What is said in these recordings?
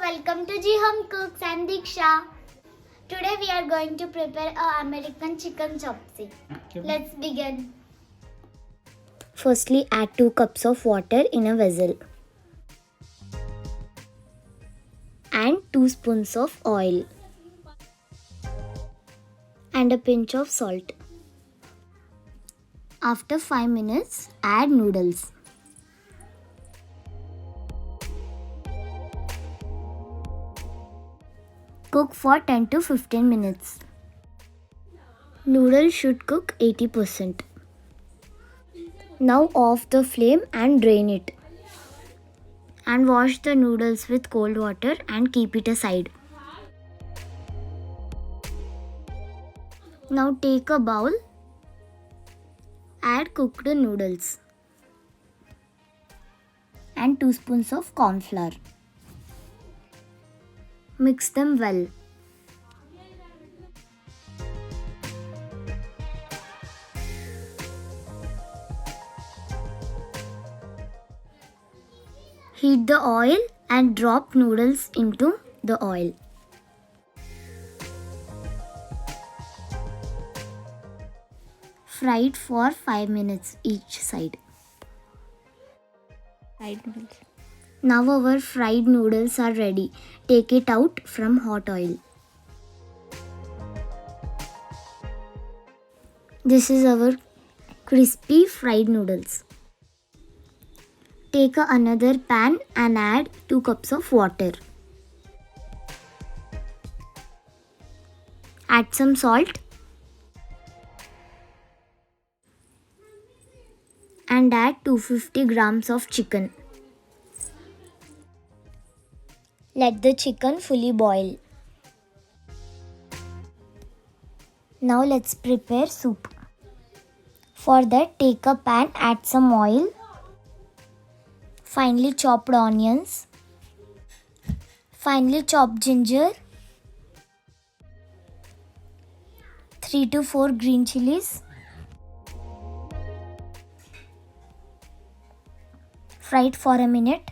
welcome to G Home Cooks and Diksha. Today we are going to prepare a American chicken chopstick. Let's begin. Firstly, add 2 cups of water in a vessel and 2 spoons of oil and a pinch of salt. After 5 minutes, add noodles. Cook for 10 to 15 minutes. Noodles should cook 80%. Now off the flame and drain it. And wash the noodles with cold water and keep it aside. Now take a bowl. Add cooked noodles and 2 spoons of corn flour. Mix them well. Heat the oil and drop noodles into the oil. Fry it for 5 minutes each side. Now our fried noodles are ready. Take it out from hot oil. This is our crispy fried noodles. Take another pan and add 2 cups of water. Add some salt and add 250 grams of chicken. Let the chicken fully boil. Now let's prepare soup. For that, take a pan, add some oil, finely chopped onions, finely chopped ginger, 3 to 4 green chilies. Fry it for a minute.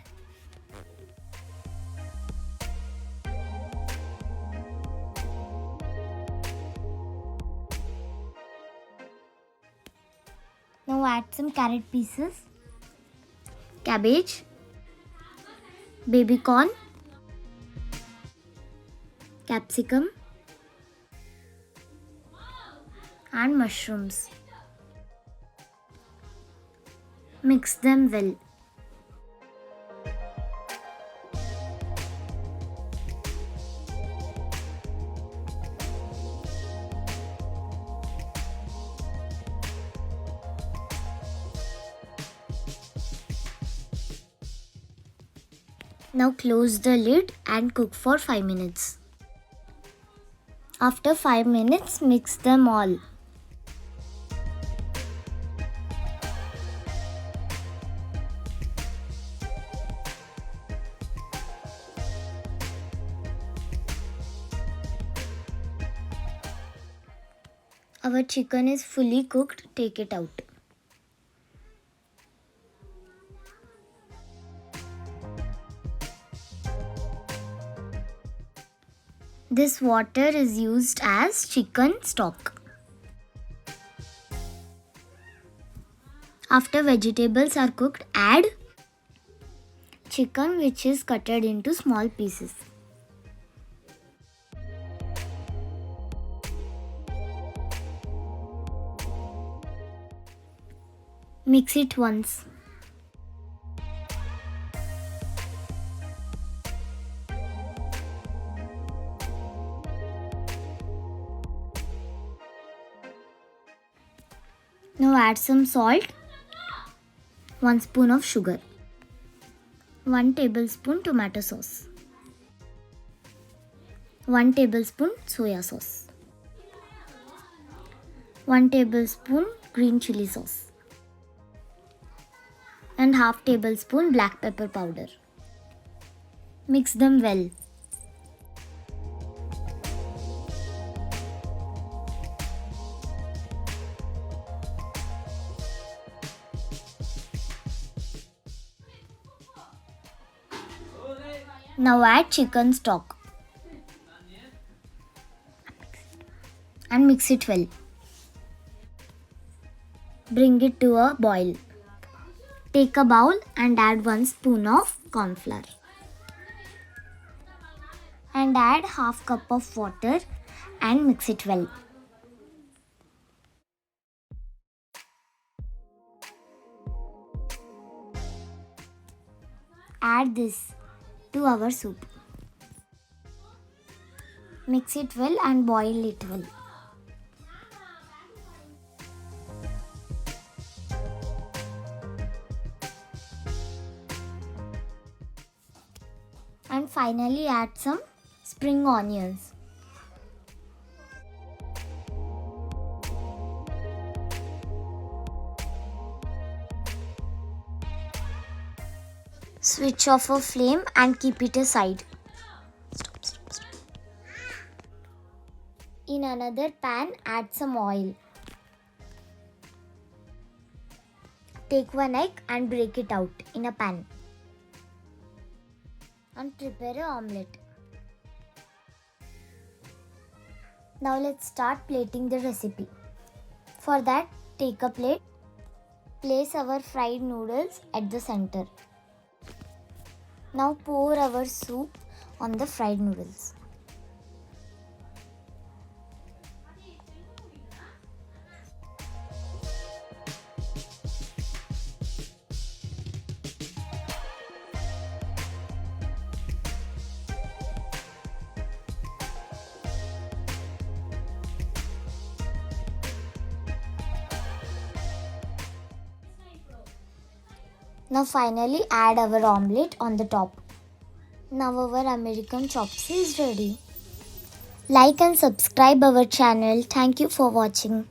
Now add some carrot pieces, cabbage, baby corn, capsicum and mushrooms. Mix them well. Now close the lid and cook for 5 minutes. After 5 minutes, mix them all. Our chicken is fully cooked. Take it out. This water is used as chicken stock. After vegetables are cooked, add chicken which is cutted into small pieces. Mix it once. Now add some salt, 1 spoon of sugar, 1 tablespoon tomato sauce, 1 tablespoon soya sauce, 1 tablespoon green chili sauce and half tablespoon black pepper powder. Mix them well. Now add chicken stock and mix it well. Bring it to a boil. Take a bowl and add 1 spoon of corn flour. And add half cup of water and mix it well. Add this to our soup. Mix it well and boil it well. And finally add some spring onions. Switch off a flame and keep it aside. Stop. In another pan, add some oil. Take 1 egg and break it out in a pan. And prepare an omelette. Now let's start plating the recipe. For that, take a plate. Place our fried noodles at the center. Now pour our soup on the fried noodles. Now finally add our omelette on the top. Now our American chopsy is ready. Like and subscribe our channel. Thank you for watching.